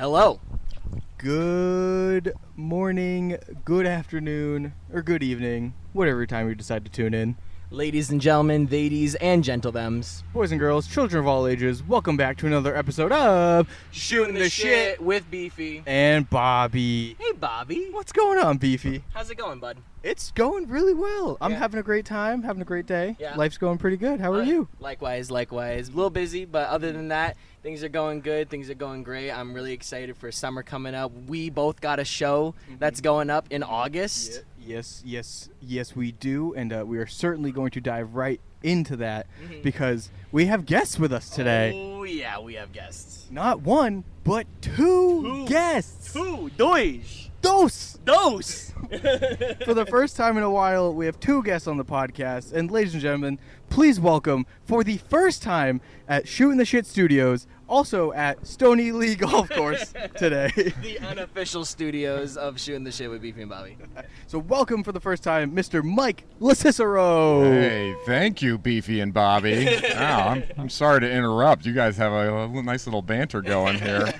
Hello. Good morning, good afternoon, or good evening, whatever time you decide to tune in. Ladies and gentlemen, ladies and gentlethems. Boys and girls, children of all ages, welcome back to another episode of Shooting the Shit with Beefy. And Bobby. Hey, Bobby. What's going on, Beefy? How's it going, bud? It's going really well. I'm Yeah. having a great time, having a great day. Yeah. Life's going pretty good. How are you? Likewise. A little busy, but other than that, things are going good. Things are going great. I'm really excited for summer coming up. We both got a show that's going up in August. Yes, we do. And we are certainly going to dive right into that because we have guests with us today. Oh, yeah, we have guests. Not one, but two guests. Dos! For the first time in a while, we have two guests on the podcast. And ladies and gentlemen, please welcome, for the first time at Shooting the Shit Studios, also at Stony Lee Golf Course today. The unofficial studios of Shooting the Shit with Beefy and Bobby. So welcome for the first time, Mr. Mike LoCicero. Hey, thank you, Beefy and Bobby. Wow, I'm sorry to interrupt. You guys have a nice little banter going here.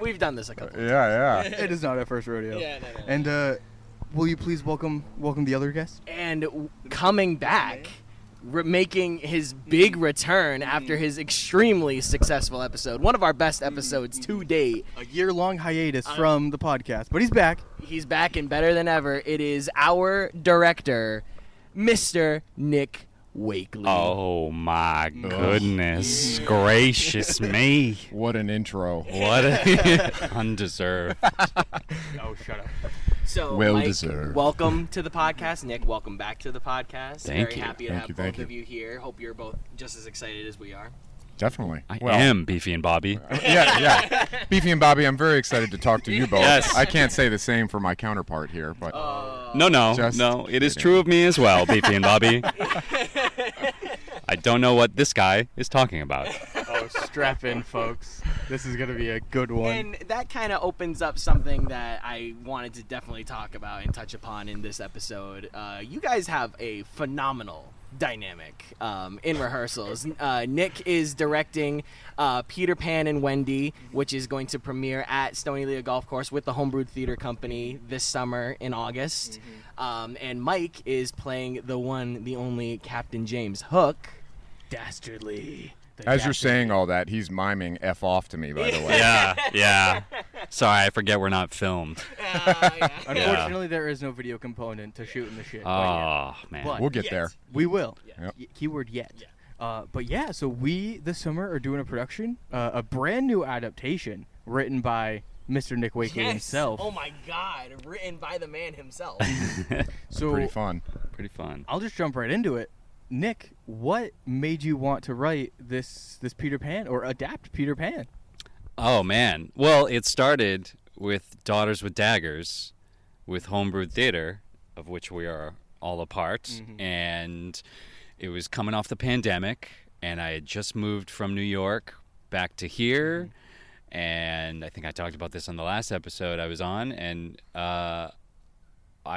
We've done this a couple times. Yeah. It is not our first rodeo. Yeah, no. And will you please welcome the other guest? And coming back, making his big return after his extremely successful episode, one of our best episodes to date. A year-long hiatus from the podcast, but he's back. He's back and better than ever. It is our director, Mr. Nick Wakely. Oh my goodness gracious me. What an intro. What a undeserved. Oh, shut up. So, Well Mike, deserved. welcome to the podcast. Nick, welcome back to the podcast. Thank Very you. happy to Thank have you, both thank of you. you here. Hope you're both just as excited as we are. Definitely. I am Beefy and Bobby. Yeah. Beefy and Bobby, I'm very excited to talk to you both. Yes. I can't say the same for my counterpart here, but No. Just It is kidding. true of me as well, Beefy and Bobby. I don't know what this guy is talking about. Oh, strap in, folks. This is going to be a good one. And that kind of opens up something that I wanted to definitely talk about and touch upon in this episode. You guys have a phenomenal dynamic in rehearsals. Nick is directing Peter Pan and Wendy, which is going to premiere at Stony Lee Golf Course with the Homebrewed Theater Company this summer in August. And Mike is playing the one, the only Captain James Hook. Dastardly. as you're saying all that, he's miming F off to me, by the way. Yeah. Sorry, I forget we're not filmed. Unfortunately, there is no video component to Shooting the Shit. Oh, man. But We'll get Yes. there. we will. Yep. Keyword yet. But yeah, so we this summer are doing a production, a brand new adaptation written by Mr. Nick Wakely himself. Oh my God! Written by the man himself. So Pretty fun. Pretty fun. I'll just jump right into it. Nick, what made you want to write this Peter Pan or adapt Peter Pan? Oh, man. Well, it started with Daughters with Daggers with Homebrewed Theater, of which we are all a part. And it was coming off the pandemic, and I had just moved from New York back to here. And I think I talked about this on the last episode I was on. And I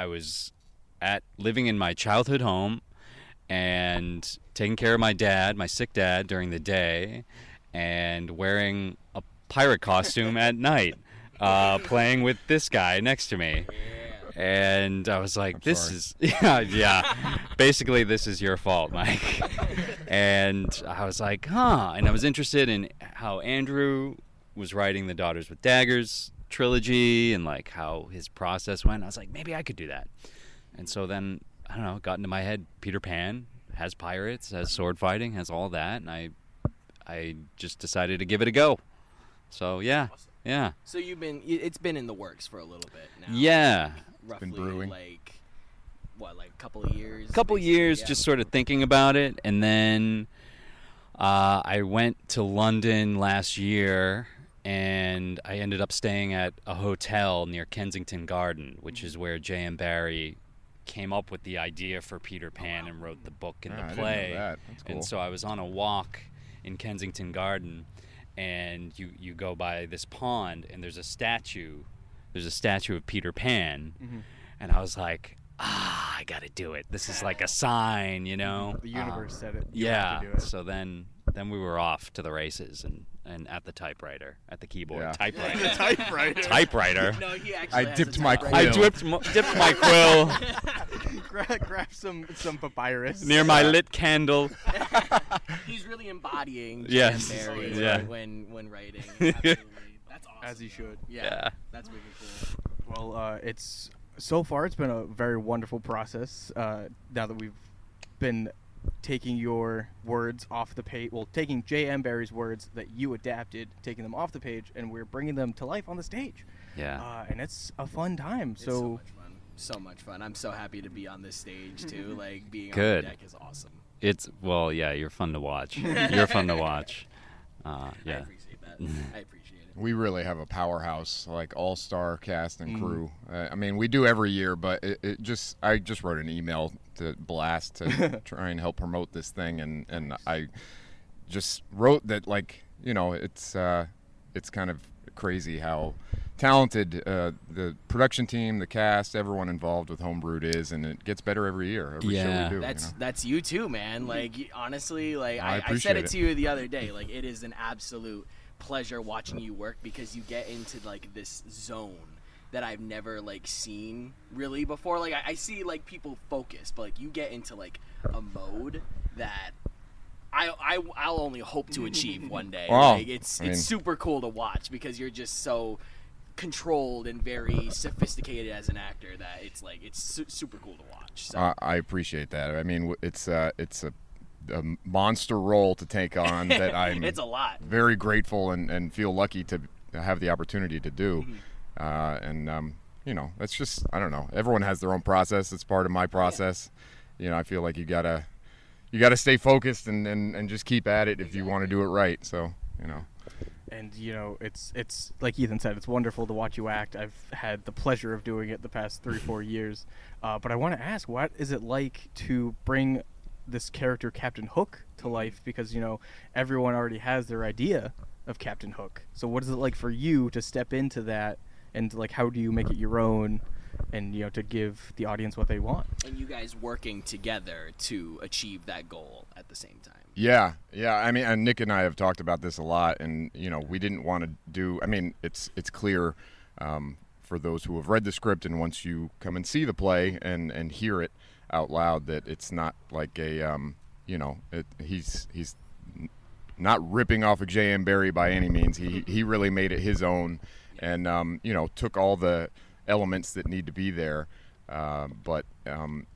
was living in my childhood home and taking care of my dad, my sick dad, during the day, and wearing a pirate costume at night, playing with this guy next to me. And I was like, basically this is your fault, Mike. And I was like, and I was interested in how Andrew was writing the Daughters with Daggers trilogy and like how his process went. I was like, maybe I could do that. And so then, I don't know, it got into my head, Peter Pan has pirates, has sword fighting, has all that, and I just decided to give it a go. So yeah. So it's been in the works for a little bit now. Yeah. Roughly Been brewing. like a couple of years. Just sort of thinking about it, and then I went to London last year, and I ended up staying at a hotel near Kensington Garden, which is where J.M. Barrie came up with the idea for Peter Pan and wrote the book and I the didn't know play. that. That's cool. And so I was on a walk in Kensington Garden, and you go by this pond, and there's a statue of Peter Pan, and I was like, I gotta do it. This is like a sign, you know. The universe said it. You Yeah. have to do it. So then then we were off to the races and at the typewriter, at the keyboard. Yeah. Typewriter. Typewriter. Typewriter. No, he actually I has dipped a my typewriter. I quill. dipped my quill Grab some papyrus. near my lit candle. He's really embodying Yes. Jan Berry Yeah. when writing. Absolutely. That's awesome. As he should. Yeah. That's really cool. Well, so far it's been a very wonderful process. Now that we've been taking your words off the page, well, taking J.M. Barry's words that you adapted, taking them off the page, and we're bringing them to life on the stage. Yeah. And it's a fun time. It's so much fun. So much fun. I'm so happy to be on this stage too. Like being Good. on the deck is awesome. You're fun to watch. You're fun to watch. I Yeah. appreciate that. I appreciate it. We really have a powerhouse, like all-star cast and crew. I mean, we do every year, but I just wrote an email to Blast to try and help promote this thing, and I just wrote that, like, you know, it's kind of crazy how talented the production team, the cast, everyone involved with Homebrewed is, and it gets better every year. Every show Yeah. we do. That's you too, man. Like honestly, like I I said appreciate it it. to you the other day. Like it is an absolute pleasure watching you work because you get into like this zone that I've never like seen really before. Like I see like people focus, but like you get into like a mode that I'll only hope to achieve one day. Wow. Like it's I mean- super cool to watch because you're just so controlled and very sophisticated as an actor that it's like it's super cool to watch. So. I appreciate that. I mean, it's a monster role to take on that I'm It's a lot. very grateful and feel lucky to have the opportunity to do. You know, that's just, I don't know. Everyone has their own process. It's part of my process. You know, I feel like you gotta stay focused and just keep at it if you want to do it right. So, you know. And you know, it's like Ethan said, it's wonderful to watch you act. I've had the pleasure of doing it the past 3-4 years. But I want to ask, what is it like to bring this character Captain Hook to life? Because you know, everyone already has their idea of Captain Hook. So what is it like for you to step into that, and like how do you make it your own, and you know, to give the audience what they want? And you guys working together to achieve that goal at the same time. Yeah. I mean, and Nick and I have talked about this a lot, and you know, we didn't want to do. I mean, it's clear for those who have read the script, and once you come and see the play and hear it out loud, that it's not like a you know, he's not ripping off of J.M. Barry by any means. He really made it his own, and you know, took all the elements that need to be there. But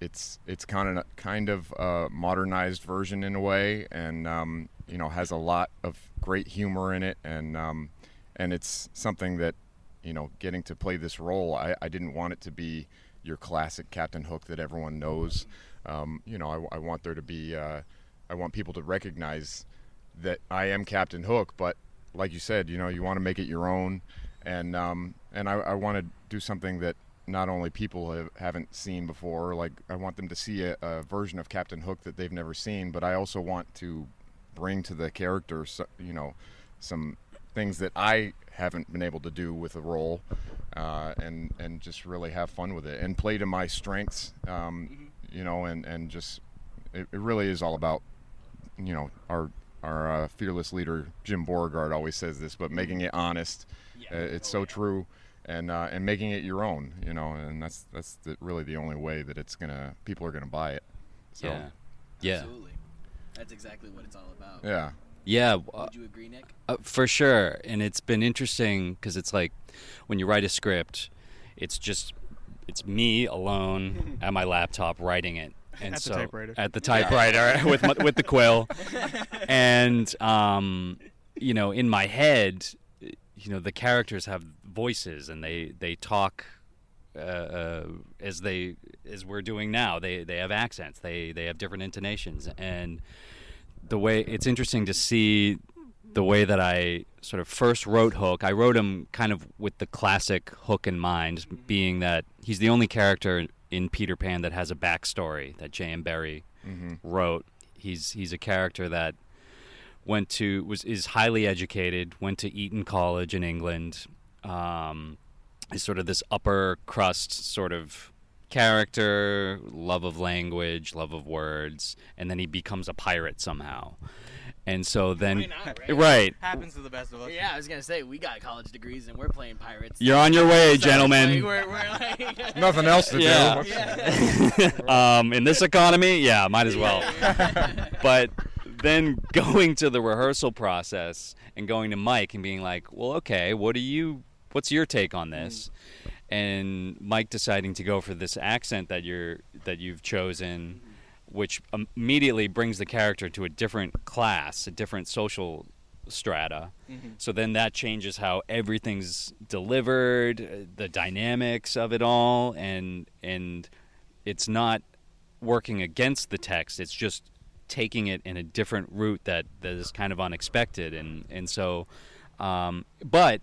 it's kind of a modernized version in a way, and you know, has a lot of great humor in it, and it's something that, you know, getting to play this role, I didn't want it to be your classic Captain Hook that everyone knows. You know, I want there to be I want people to recognize that I am Captain Hook, but like you said, you know, you want to make it your own, and I want to do something that not only people haven't seen before. Like, I want them to see a version of Captain Hook that they've never seen, but I also want to bring to the character, you know, some things that I haven't been able to do with the role, and just really have fun with it and play to my strengths, you know, and just it really is all about, you know, our fearless leader Jim Beauregard always says this, but making it honest. It's so true. And making it your own, you know, and that's really the only way that people are gonna buy it. So, Yeah. Absolutely. That's exactly what it's all about. Yeah. Yeah. Would you agree, Nick? For sure. And it's been interesting because it's like when you write a script, it's me alone at my laptop writing it. And At the so typewriter. At the typewriter with the quill. And you know, in my head, you know, the characters have voices and they talk as we're doing now. They have accents. They have different intonations, and the way it's interesting to see the way that I sort of first wrote Hook. I wrote him kind of with the classic Hook in mind, being that he's the only character in Peter Pan that has a backstory that J.M. Barry wrote. He's a character that is highly educated, went to Eton College in England, is sort of this upper crust sort of character, love of language, love of words, and then he becomes a pirate somehow. And so then, Why not, right? right, Happens to the best of us. Yeah, I was gonna say we got college degrees and we're playing pirates. you're on your way, So, gentlemen. like, we're like Nothing else to Yeah. do. In this economy, yeah, might as well. But then going to the rehearsal process and going to Mike and being like, well, okay, what's your take on this? And Mike deciding to go for this accent that you've chosen, which immediately brings the character to a different class, a different social strata. So then that changes how everything's delivered, the dynamics of it all, and it's not working against the text. It's just taking it in a different route that is kind of unexpected, and so but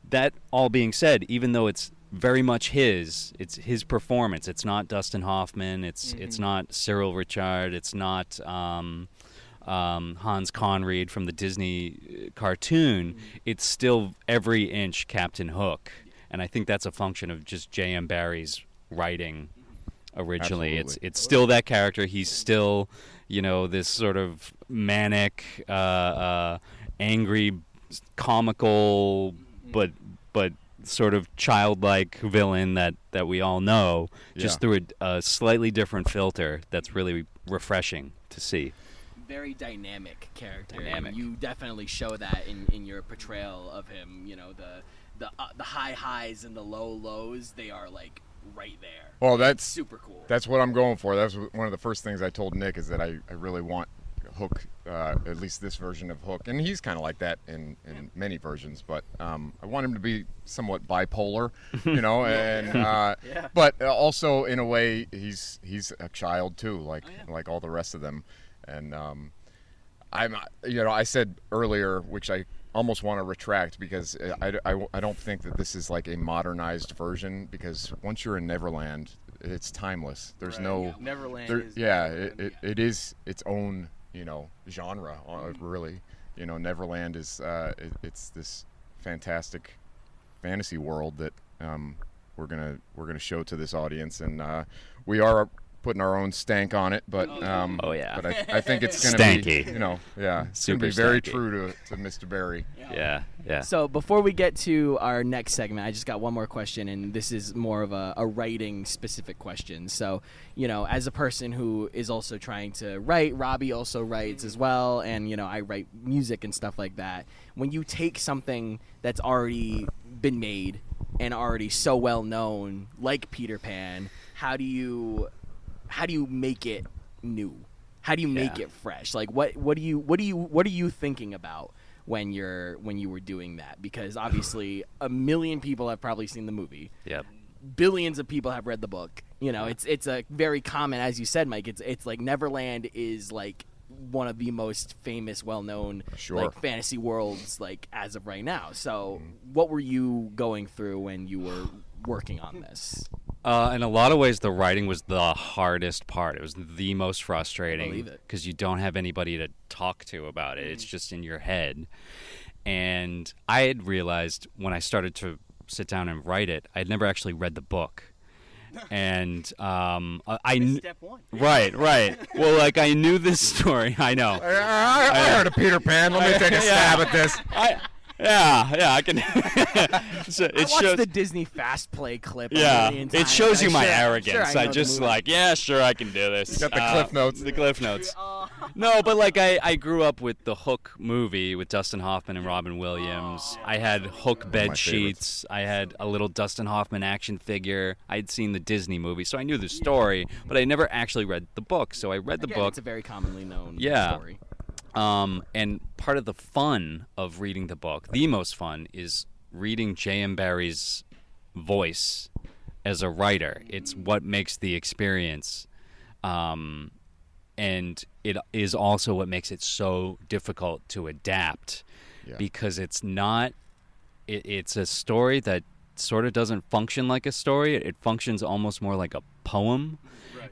that all being said, even though it's very much it's his performance, it's not Dustin Hoffman, it's not Cyril Richard, it's not Hans Conried from the Disney cartoon, it's still every inch Captain Hook, and I think that's a function of just J.M. Barrie's writing originally. Absolutely. It's still that character. He's still, this sort of manic, angry, comical, but sort of childlike villain that we all know, just through a slightly different filter that's really refreshing to see. very dynamic character. Dynamic. And you definitely show that in your portrayal of him. The high highs and the low lows, they are like right there. Well, It's that's super cool. That's what I'm going for. That's one of the first things I told Nick, is that I really want Hook, at least this version of Hook, and he's kind of like that in many versions, but I want him to be somewhat bipolar, and but also in a way he's a child too, like all the rest of them, and I said earlier, which I almost want to retract, because I don't think that this is like a modernized version, because once you're in Neverland, it's timeless. There's no Neverland is it is its own genre, really. Neverland is it's this fantastic fantasy world that we're gonna show to this audience, and we are putting our own stank on it, but but I think it's gonna Stanky. be it's Super gonna be very stanky. true to Mr. Barry. Yeah. So before we get to our next segment, I just got one more question, and this is more of a writing specific question. So, as a person who is also trying to write, Robbie also writes as well, and I write music and stuff like that. When you take something that's already been made and already so well known, like Peter Pan, how do you make it new? How do you make it fresh? Like what are you thinking about when you were doing that? Because obviously a million people have probably seen the movie. Yep. Billions of people have read the book. It's a very common, as you said, Mike. It's like Neverland is like one of the most famous, well-known like fantasy worlds like as of right now. So what were you going through when you were working on this? In a lot of ways, the writing was the hardest part. It was the most I frustrating believe it. because you don't have anybody to talk to about it. It's just in your head. And I had realized when I started to sit down and write it, I'd never actually read the book. And Step one. Right. Well, like I knew this story. I know. I heard of Peter Pan. Let me take a stab at this. I can. So I watched the Disney Fast Play clip. It shows you my arrogance. Sure, I I know just the movie. sure, I can do this. Got the Cliff Notes. The Cliff Notes. No, but like I grew up with the Hook movie with Dustin Hoffman and Robin Williams. I had Hook bed sheets. I had a little Dustin Hoffman action figure. I'd seen the Disney movie, so I knew the story, but I never actually read the book. So I read the book. It's a very commonly known Yeah. story. And part of the fun of reading the book, the most fun, is reading J.M. Barrie's voice as a writer. It's what makes the experience, and it is also what makes it so difficult to adapt, because it's not. It's a story that sort of doesn't function like a story. It functions almost more like a poem.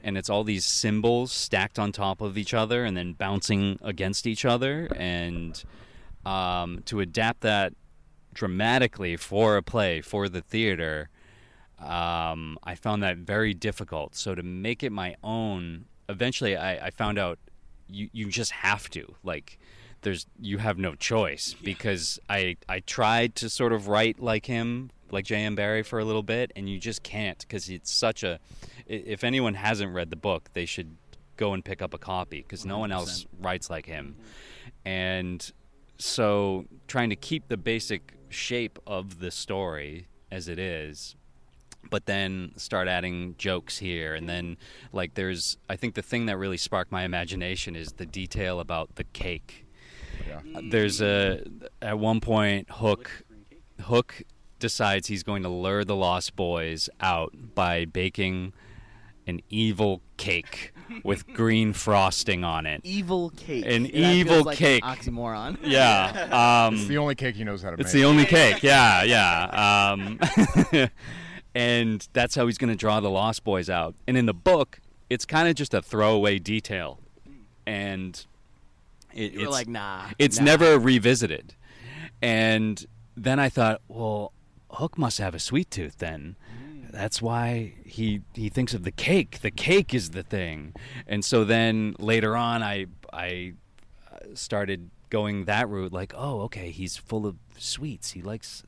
And it's all these symbols stacked on top of each other and then bouncing against each other. And to adapt that dramatically for a play, for the theater, I found that very difficult. So to make it my own, eventually I found out you just have to. Like, you have no choice, because I tried to sort of write like him, like J.M. Barrie, for a little bit, and you just can't, because it's such a. If anyone hasn't read the book, they should go and pick up a copy, because no one else writes like him. And so trying to keep the basic shape of the story as it is, but then start adding jokes here, and then like I think the thing that really sparked my imagination is the detail about the cake. Yeah. There's at one point Hook decides he's going to lure the Lost Boys out by baking an evil cake with green frosting on it. Evil cake. An That evil feels like cake. An oxymoron. Yeah. It's the only cake he knows how to make. It's the only cake. Yeah. And that's how he's going to draw the Lost Boys out. And in the book, it's kind of just a throwaway detail, and You're like, nah. It's never revisited. And then I thought, well, Hook must have a sweet tooth then. That's why he thinks of the cake. The cake is the thing. And so then later on, I started going that route, like, oh, okay, he's full of sweets. He likes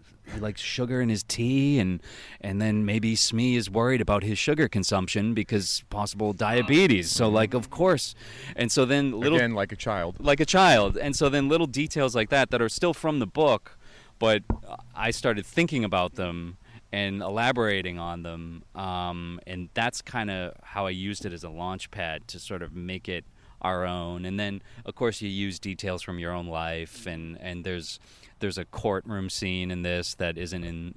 sugar in his tea, and then maybe Smee is worried about his sugar consumption because possible diabetes. So like, of course. And so then Again, like a child. And so then little details like that are still from the book, but I started thinking about them and elaborating on them, and that's kind of how I used it as a launch pad to sort of make it our own. And then of course you use details from your own life, and there's a courtroom scene in this that isn't in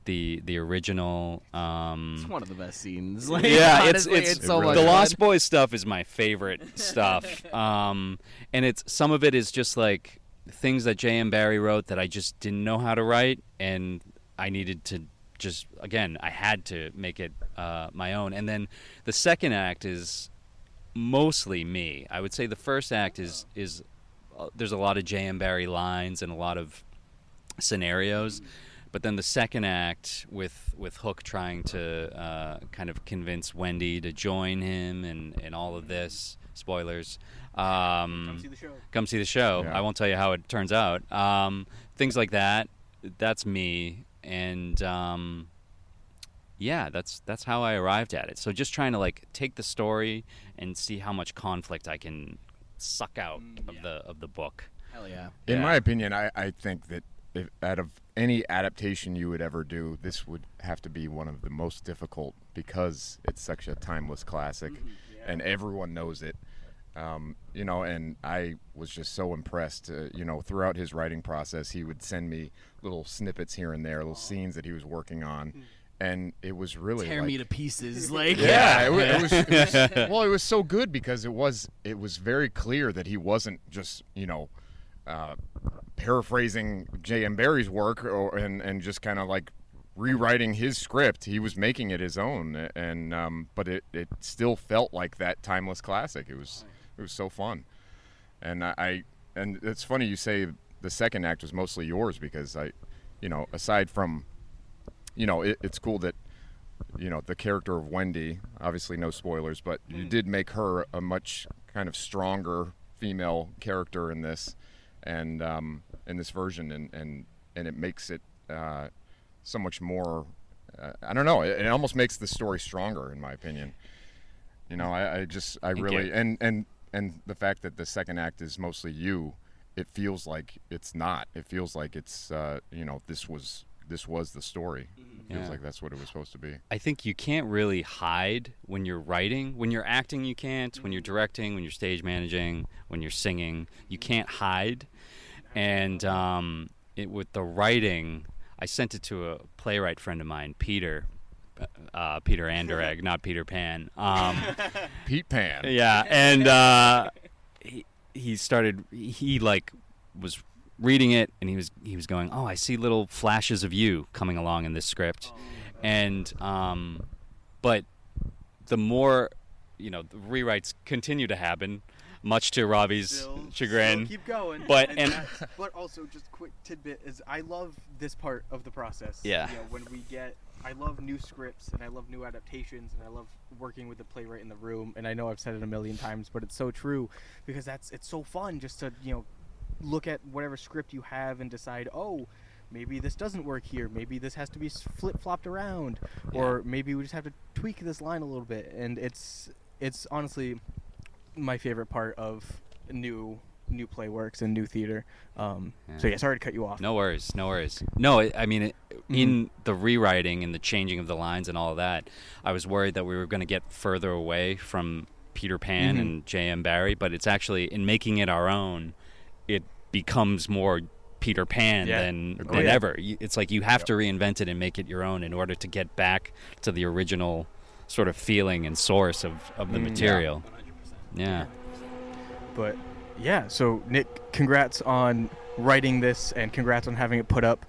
the original. It's one of the best scenes. Like, Yeah, honestly, it's so really much the is. fun. Lost Boys stuff is my favorite stuff, and it's some of it is just like things that J.M. Barrie wrote that I just didn't know how to write, and I needed to just, again, I had to make it my own. And then the second act is mostly me. I would say the first act is there's a lot of J.M. Barrie lines and a lot of scenarios, but then the second act with Hook trying to kind of convince Wendy to join him and all of this, spoilers. Come see the show. Yeah. I won't tell you how it turns out. Things like that. That's me, and yeah, that's how I arrived at it. So just trying to like take the story and see how much conflict I can suck out of the book. Hell yeah. In Yeah. my opinion, I think that if, out of any adaptation you would ever do, this would have to be one of the most difficult, because it's such a timeless classic, and everyone knows it. And I was just so impressed. Throughout his writing process, he would send me little snippets here and there, little scenes that he was working on, and it was really Tear like, me to pieces. Like, yeah, it was so good, because it was very clear that he wasn't just paraphrasing J.M. Barrie's work and just kind of like rewriting his script. He was making it his own, and but it still felt like that timeless classic. It was so fun, and and it's funny you say the second act was mostly yours, because aside from it's cool that the character of Wendy, obviously no spoilers, but you did make her a much kind of stronger female character in this, and in this version, and it makes it so much more. I don't know. It almost makes the story stronger, in my opinion. I really and the fact that the second act is mostly you, it feels like it's not. It feels like it's this was the story. It feels Yeah. like that's what it was supposed to be. I think you can't really hide when you're writing. When you're acting, you can't. When you're directing, when you're stage managing, when you're singing, you can't hide. And with the writing, I sent it to a playwright friend of mine, Peter Anderegg, not Peter Pan. Pete Pan. Yeah, and he was reading it, and he was going, oh, I see little flashes of you coming along in this script, and but the more the rewrites continue to happen, much to Robbie's Still chagrin. keep going. But but also just quick tidbit is I love this part of the process. Yeah. When I love new scripts and I love new adaptations and I love working with the playwright in the room. And I know I've said it a million times, but it's so true because it's so fun just to look at whatever script you have and decide, oh, maybe this doesn't work here. Maybe this has to be flip-flopped around, or maybe we just have to tweak this line a little bit. And it's honestly my favorite part of new play works and new theater. So yeah, sorry to cut you off. No worries. No, I mean, in the rewriting and the changing of the lines and all of that, I was worried that we were going to get further away from Peter Pan and J.M. Barrie, but it's actually, in making it our own, it becomes more Peter Pan than ever. It's like you have to reinvent it and make it your own in order to get back to the original sort of feeling and source of the material. Yeah. But yeah, so Nick, congrats on writing this and congrats on having it put up.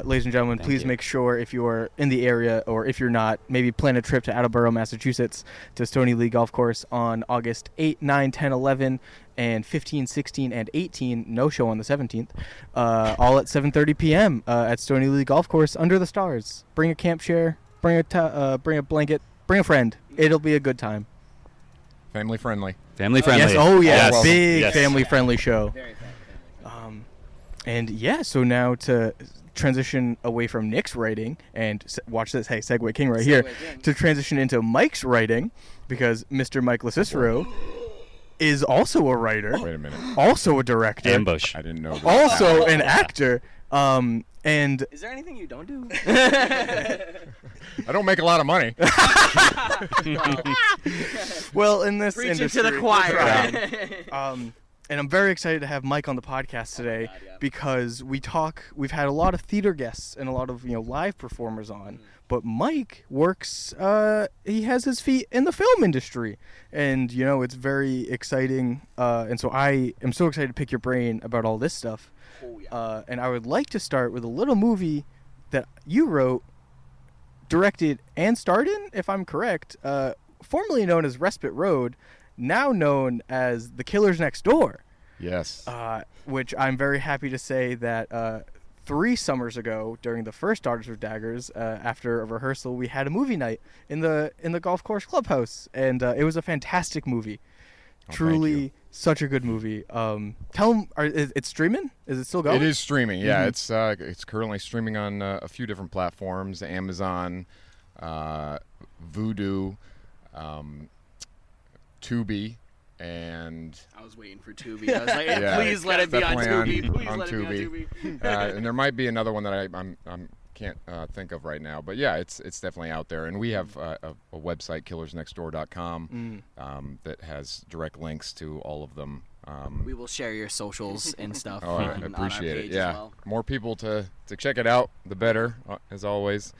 Ladies and gentlemen, please make sure if you're in the area or if you're not, maybe plan a trip to Attleboro, Massachusetts to Stony Lee Golf Course on August 8, 9, 10, 11, and 15, 16, and 18. No show on the 17th. All at 7:30 p.m. At Stony Lee Golf Course under the stars. Bring a camp chair, bring a blanket, bring a friend. It'll be a good time. Family friendly. Family friendly. Yes. Oh yeah. Yes. Big Yes. family friendly show. Very family. And yeah, so now to transition away from Nick's writing and watch this, hey, Segue King right here, King. to transition into Mike's writing, because Mr. Mike LoCicero is also a writer, Wait a minute. also a director, Ambush. I didn't know that. also an actor, and Is there anything you don't do? I don't make a lot of money. well, in this Preaching industry, to the choir. And I'm very excited to have Mike on the podcast today because we've had a lot of theater guests and a lot of live performers on, but Mike works he has his feet in the film industry, and it's very exciting, and so I am so excited to pick your brain about all this stuff. Oh, yeah. And I would like to start with a little movie that you wrote, directed, and starred in, if I'm correct, formerly known as Respite Road, now known as The Killers Next Door. Yes. Which I'm very happy to say that 3 summers ago, during the first Daughters with Daggers, after a rehearsal, we had a movie night in the golf course clubhouse, and it was a fantastic movie. Truly, such a good movie. Tell them, it's streaming? Is it still going? It is streaming. Yeah, it's currently streaming on a few different platforms: Amazon, Vudu, Tubi, and I was waiting for Tubi. I was like, please let it be on Tubi. Please let it be on Tubi. And there might be another one that I can't think of right now. But yeah, it's definitely out there. And we have a website, killersnextdoor.com, that has direct links to all of them. We will share your socials and stuff. Oh, I appreciate it. Yeah, as well. More people to check it out, the better, as always.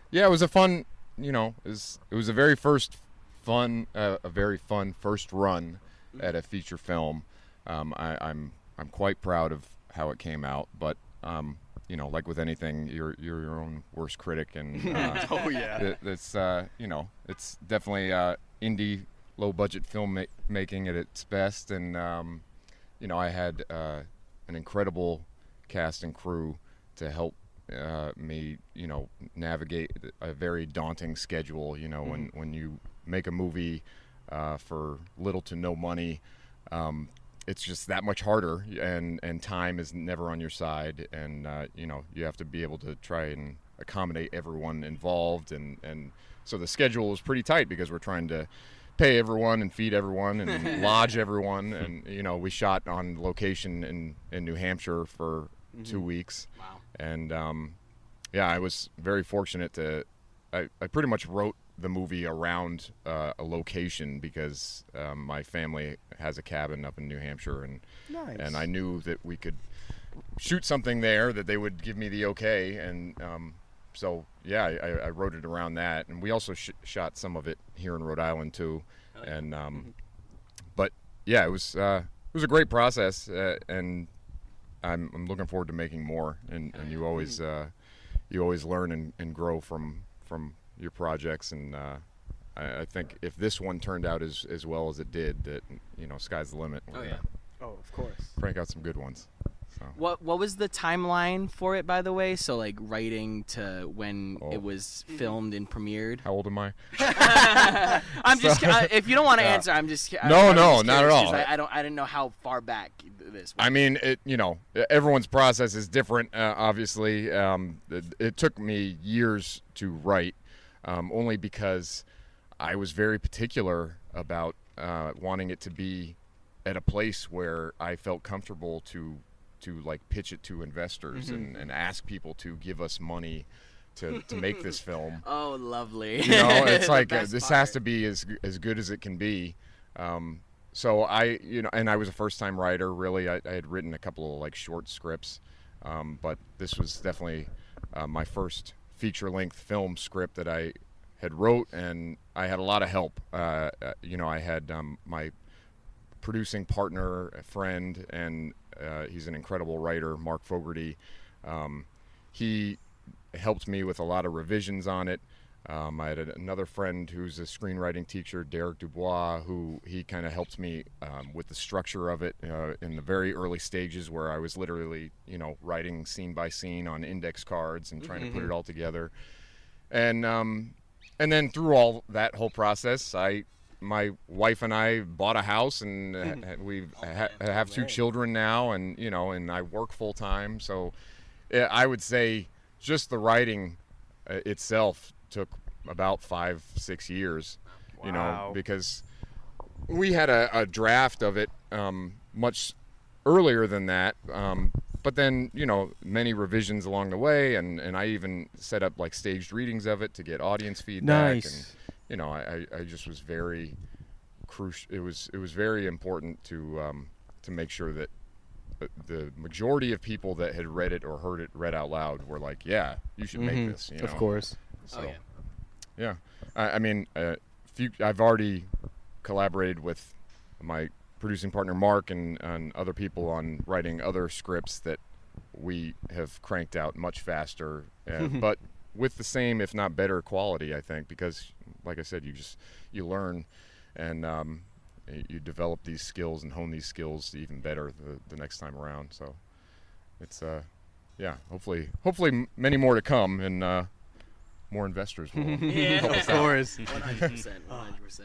Yeah, it was a fun. It was a very very fun first run at a feature film. I'm quite proud of how it came out, but like with anything, you're your own worst critic, and oh yeah, it's definitely indie low budget film making at its best, and I had an incredible cast and crew to help me navigate a very daunting schedule. When you make a movie for little to no money, it's just that much harder, and time is never on your side, and you have to be able to try and accommodate everyone involved, and so the schedule was pretty tight because we're trying to pay everyone and feed everyone and lodge everyone, and we shot on location in New Hampshire for 2 weeks. Wow. And I was very fortunate I pretty much wrote the movie around a location because my family has a cabin up in New Hampshire, and I knew that we could shoot something there, that they would give me the okay, and so yeah, I wrote it around that, and we also shot some of it here in Rhode Island too, and but yeah, it was a great process, and I'm looking forward to making more, and you always learn and grow from your projects, and I think if this one turned out as well as it did, that sky's the limit. We're gonna Oh, of course. crank out some good ones. So. What was the timeline for it, by the way? So like writing to when it was filmed and premiered. How old am I? I'm just if you don't want to answer, I'm just No, I'm just not at curious, all. 'cause I didn't know how far back this was. I mean, everyone's process is different. Obviously, it took me years to write, only because I was very particular about wanting it to be at a place where I felt comfortable to like pitch it to investors and ask people to give us money to make this film. Oh, lovely. It's like this has to be as good as it can be. So and I was a first-time writer. Really, I had written a couple of like short scripts, but this was definitely my first feature-length film script that I had wrote, and I had a lot of help. I had my producing partner, a friend, and he's an incredible writer, Mark Fogarty. He helped me with a lot of revisions on it. I had another friend who's a screenwriting teacher, Derek Dubois, who he kind of helped me with the structure of it in the very early stages, where I was literally, writing scene by scene on index cards and trying to put it all together. And then through all that whole process, my wife and I bought a house, and we have 2 children now, and and I work full time. So I would say just the writing itself took about 5-6 years. Wow. Because we had a draft of it much earlier than that. But then, many revisions along the way, and I even set up like staged readings of it to get audience feedback. Nice. And I just was very crucial. It was very important to make sure that the majority of people that had read it or heard it read out loud were like, yeah, you should make this. Of course. So, yeah. I mean, I've already collaborated with my producing partner Mark and other people on writing other scripts that we have cranked out much faster, but with the same, if not better, quality, I think, because like I said, you learn and you develop these skills and hone these skills even better the next time around. So it's hopefully many more to come, and more investors will help us Of out. course. 100%. 100%.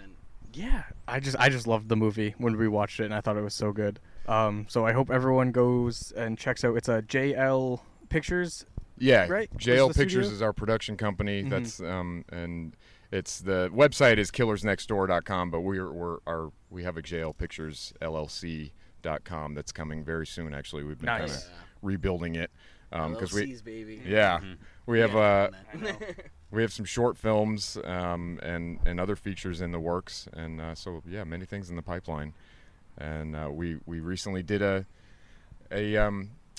Yeah, I just loved the movie when we watched it, and I thought it was so good. So I hope everyone goes and checks out. It's a JL Pictures. Yeah, Right? JL What's the Pictures studio? is our production company. That's and it's the website is killersnextdoor.com, but we have a JL Pictures LLC.com that's coming very soon. Actually, we've been kind of Nice. rebuilding it because LLCs, baby. we have I know. we have some short films and other features in the works, and so many things in the pipeline. And we recently did a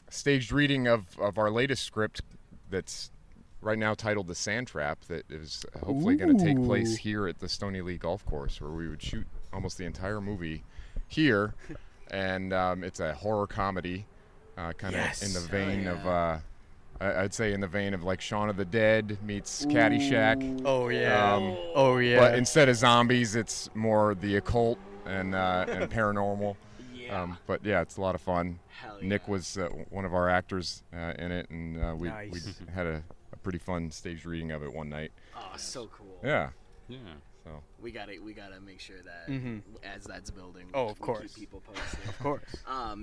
staged reading of our latest script that's right now titled The Sand Trap, that is hopefully going to take place here at the Stony Lee Golf Course, where we would shoot almost the entire movie here. And it's a horror comedy, kind of in the vein of I'd say in the vein of like Shaun of the Dead meets Caddyshack. Oh yeah. But instead of zombies, it's more the occult and paranormal. But yeah, it's a lot of fun. Hell yeah. Nick was one of our actors in it, and we Nice. had a pretty fun staged reading of it one night. Oh, so cool. Yeah. Yeah. So We gotta make sure that as that's building, Oh, of we course. keep people posted. Of course.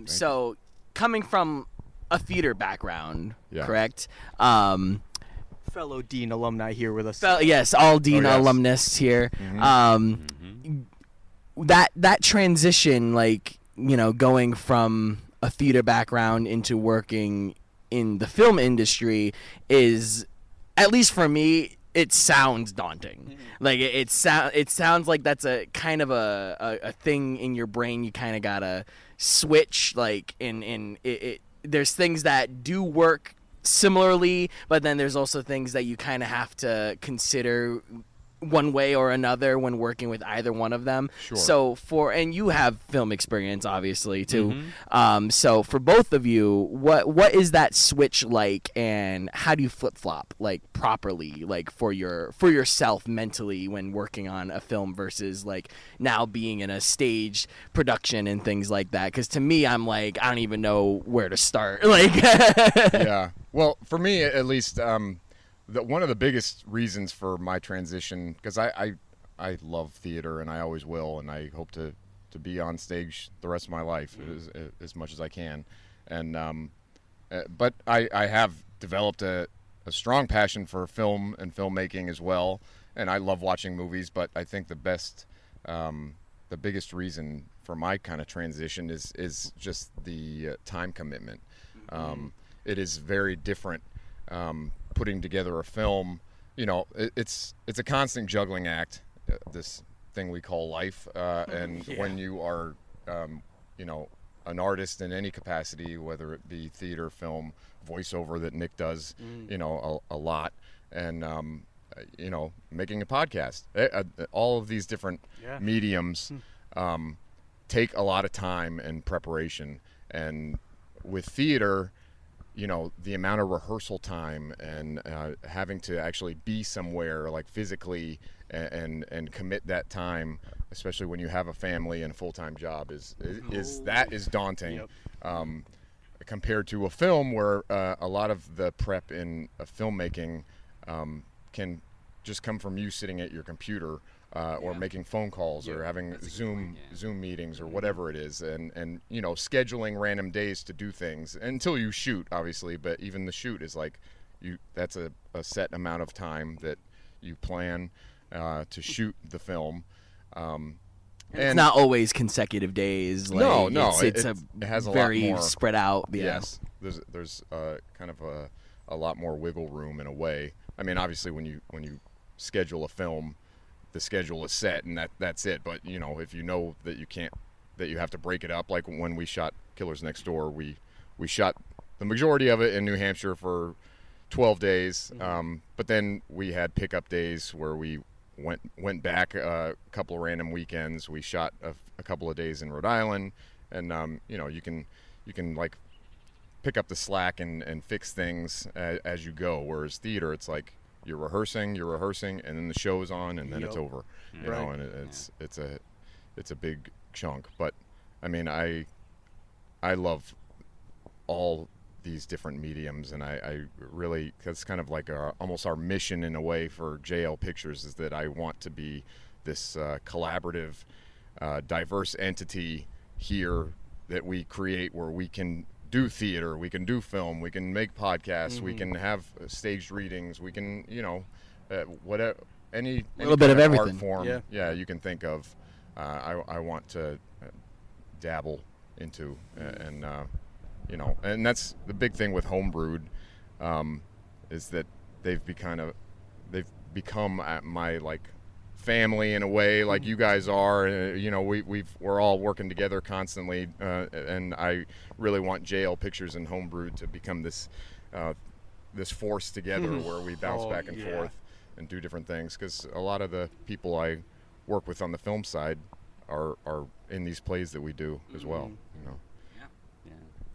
So coming from a theater background, Yeah. correct? Fellow Dean alumni here with us. Yes, all Dean yes. alumnists here. That transition, like, going from a theater background into working in the film industry is, at least for me, it sounds daunting. Like it sounds like that's a kind of a thing in your brain you kind of gotta switch. Like there's things that do work similarly, but then there's also things that you kind of have to consider one way or another when working with either one of them. Sure. So and you have film experience obviously too. Mm-hmm. So for both of you, what is that switch like, and how do you flip flop like properly, like for yourself mentally when working on a film versus like now being in a stage production and things like that? Because to me, I'm like, I don't even know where to start. Like, Yeah. Well, for me at least, one of the biggest reasons for my transition, because I love theater and I always will, and I hope to be on stage the rest of my life as much as I can, and but I have developed a strong passion for film and filmmaking as well, and I love watching movies. But I think the biggest reason for my kind of transition is just the time commitment. It is very different putting together a film. It's a constant juggling act, this thing we call life, and when you are an artist in any capacity, whether it be theater, film, voiceover that Nick does a lot, and making a podcast, all of these different mediums take a lot of time and preparation. And with theater, the amount of rehearsal time and having to actually be somewhere, like physically, and commit that time, especially when you have a family and a full-time job, is daunting. Yep. Compared to a film where a lot of the prep in filmmaking can just come from you sitting at your computer or making phone calls or having Zoom meetings or whatever it is, and scheduling random days to do things until you shoot, obviously. But even the shoot is like that's a set amount of time that you plan to shoot the film. And it's not always consecutive days. Like, no, it has a very lot more spread out. Yes, there's kind of a lot more wiggle room in a way. I mean, obviously, when you schedule a film, the schedule is set and that's it. But if you know that you have to break it up, like when we shot Killers Next Door, we shot the majority of it in New Hampshire for 12 days. But then we had pickup days where we went back a couple of random weekends. We shot a couple of days in Rhode Island, and you can like pick up the slack and fix things as you go. Whereas theater, it's like you're rehearsing, and then the show's on, and then it's over. And it's a big chunk. But I mean, I love all these different mediums, and I really, that's kind of like almost our mission in a way for JL Pictures, is that I want to be this collaborative, diverse entity here that we create, where we can do theater, we can do film, we can make podcasts, we can have staged readings, we can whatever, any little bit of everything art form you can think of. I want to dabble into, and that's the big thing with Homebrewed, is that they've become my like family in a way, like you guys are. We're all working together constantly, and I really want JL Pictures and Homebrewed to become this force together where we bounce back and forth and do different things, because a lot of the people I work with on the film side are in these plays that we do as well.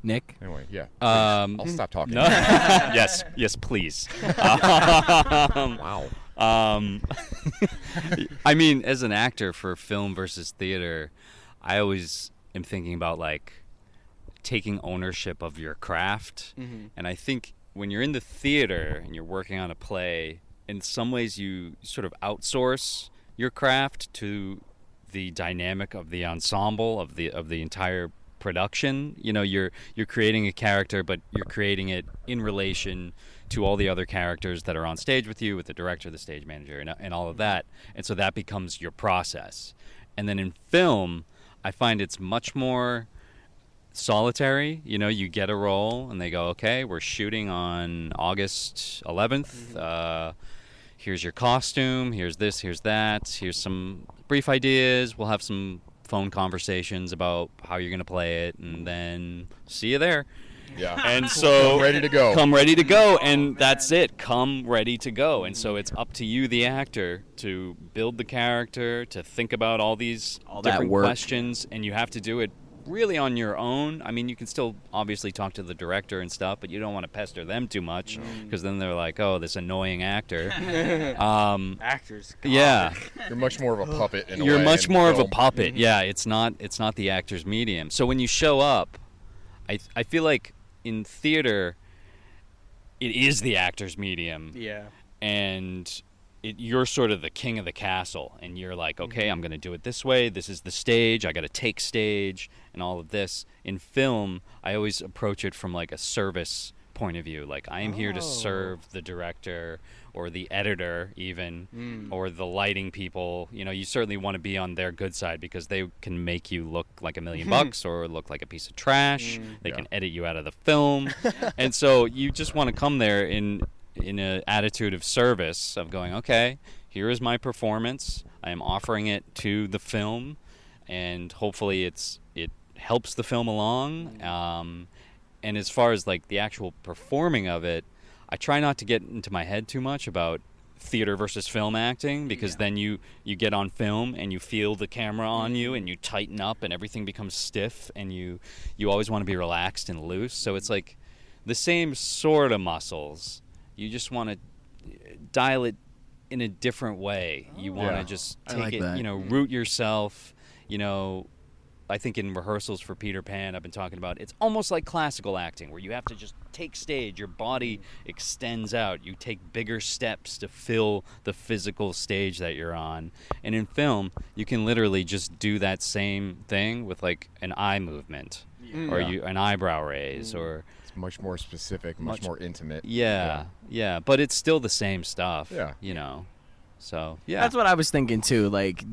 Nick? Anyway, I'll stop talking. No. yes, please. Wow. I mean, as an actor for film versus theater, I always am thinking about like taking ownership of your craft. And I think when you're in the theater and you're working on a play, in some ways you sort of outsource your craft to the dynamic of the ensemble, of the entire production. You're creating a character, but you're creating it in relation to all the other characters that are on stage with you, with the director, the stage manager, and all of that. And so that becomes your process. And then in film, I find it's much more solitary. You get a role and they go, okay, we're shooting on August 11th. Here's your costume. Here's this, here's that. Here's some brief ideas. We'll have some phone conversations about how you're going to play it, and then see you there. Yeah. And so Come ready to go. Come ready to go, and that's it. Come ready to go. And so it's up to you, the actor, to build the character, to think about all these different questions, and you have to do it really on your own. I mean, you can still obviously talk to the director and stuff, but you don't want to pester them too much, because then they're like, oh, this annoying actor. Actors. God. Yeah. You're much more of a puppet in a way. You're much more of a film. puppet. Yeah, it's not the actor's medium. So when you show up, I feel like in theater, it is the actor's medium. Yeah. And you're sort of the king of the castle, and you're like, okay, I'm going to do it this way. This is the stage. I got to take stage and all of this. In film, I always approach it from like a service point of view. Like, I am here to serve the director or the editor even, or the lighting people. You know, you certainly want to be on their good side, because they can make you look like $1 million or look like a piece of trash. They can edit you out of the film. And so you just want to come there in an attitude of service, of going, okay, here is my performance. I am offering it to the film, and hopefully it helps the film along. And as far as like the actual performing of it, I try not to get into my head too much about theater versus film acting, because then you get on film and you feel the camera on you, and you tighten up and everything becomes stiff, and you always want to be relaxed and loose. So it's like the same sort of muscles. You just want to dial it in a different way. You want to just take it, root yourself. I think in rehearsals for Peter Pan, I've been talking about, it's almost like classical acting, where you have to just take stage. Your body extends out. You take bigger steps to fill the physical stage that you're on. And in film, you can literally just do that same thing with like an eye movement or an eyebrow raise or... Much more specific, much more intimate. Yeah, but it's still the same stuff. Yeah. So, yeah. That's what I was thinking too, like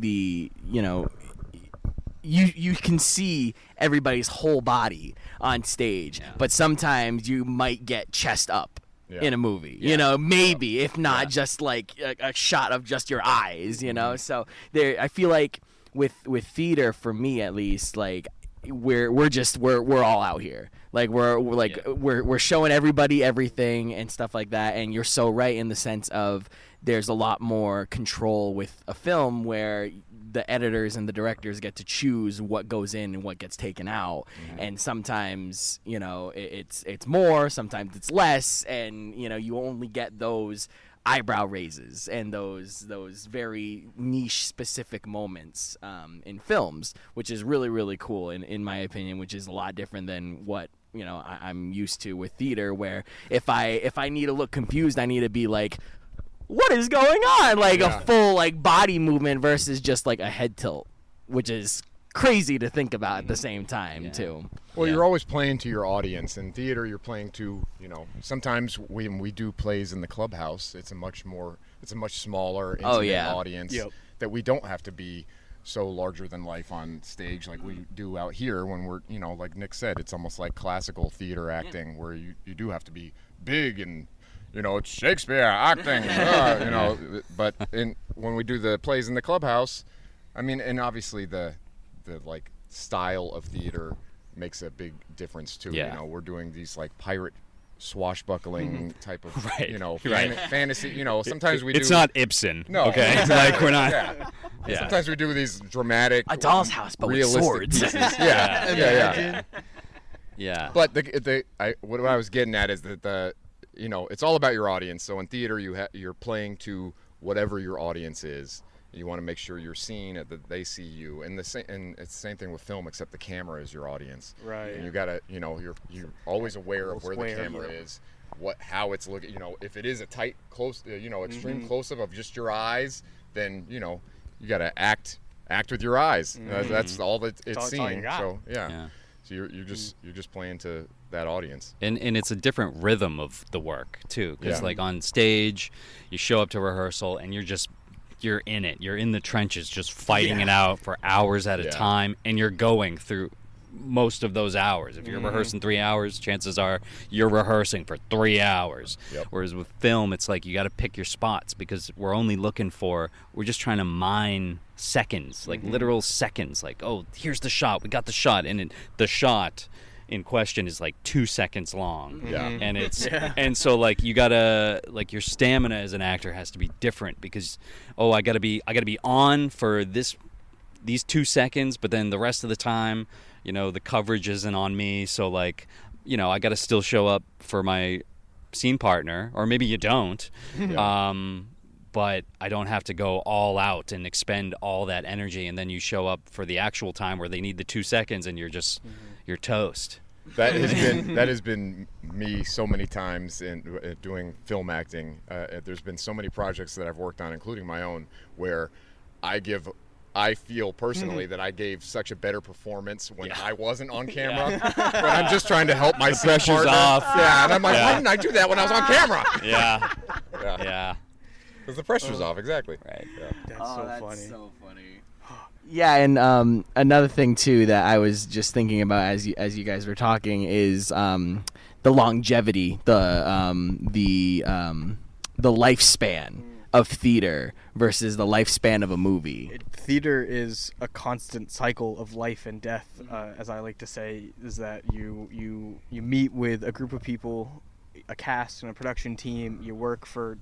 you can see everybody's whole body on stage, but sometimes you might get chest up in a movie, maybe, if not just like a shot of just your eyes, so there, I feel like with theater, for me at least, like we're all out here. Like we're showing everybody everything and stuff like that. And you're so right in the sense of there's a lot more control with a film, where the editors and the directors get to choose what goes in and what gets taken out. And sometimes, it's more, sometimes it's less, and you only get those eyebrow raises and those very niche specific moments in films, which is really, really cool in my opinion, which is a lot different than what I'm used to with theater, where if I need to look confused, I need to be like, what is going on? Like a full like body movement versus just like a head tilt, which is crazy to think about at the same time too. Well, you're always playing to your audience. In theater, you're playing to, sometimes when we do plays in the clubhouse, it's a much smaller, intimate audience that we don't have to be so larger than life on stage like we do out here when we're, like Nick said, it's almost like classical theater acting where you do have to be big and, it's Shakespeare acting, but when we do the plays in the clubhouse, I mean, and obviously the like style of theater makes a big difference too. We're doing these like pirate swashbuckling type of fantasy. Sometimes we do. It's not Ibsen. No, okay. Like we're not. Yeah. Sometimes we do these dramatic, a doll's house, but with swords. Yeah. But what I was getting at is that it's all about your audience. So in theater, you're playing to whatever your audience is. You want to make sure you're seen, that they see you, and it's the same thing with film, except the camera is your audience. Right. And you gotta, you're always aware of where the camera is, how it's looking. If it is a tight, close, extreme close-up of just your eyes, then you gotta act with your eyes. That's all that it's seeing. So so you're just playing to that audience. And it's a different rhythm of the work too, because like on stage, you show up to rehearsal and you're in it. You're in the trenches, just fighting it out for hours at a time, and you're going through most of those hours. If you're rehearsing 3 hours, chances are you're rehearsing for 3 hours. Whereas with film, it's like you got to pick your spots, because we're just trying to mine seconds, like literal seconds. Like, oh, here's the shot. We got the shot, and the shot in question is like 2 seconds long. Yeah. And it's and so like you gotta like your stamina as an actor has to be different because I gotta be on for these 2 seconds, but then the rest of the time, the coverage isn't on me, so like I gotta still show up for my scene partner, or maybe you don't. But I don't have to go all out and expend all that energy, and then you show up for the actual time where they need the 2 seconds, and you're just you're toast. That has been me so many times in doing film acting. There's been so many projects that I've worked on, including my own, where I feel personally that I gave such a better performance when I wasn't on camera. But I'm just trying to help my pressure's partner. off. Yeah, and I'm like, why didn't I do that when I was on camera? Yeah. Because the pressure's off, exactly. Right. Yeah. That's funny. so funny. Yeah, and another thing too that I was just thinking about as you guys were talking is the longevity, the lifespan of theater versus the lifespan of a movie. Theater is a constant cycle of life and death, as I like to say, is that you meet with a group of people, a cast and a production team, you work for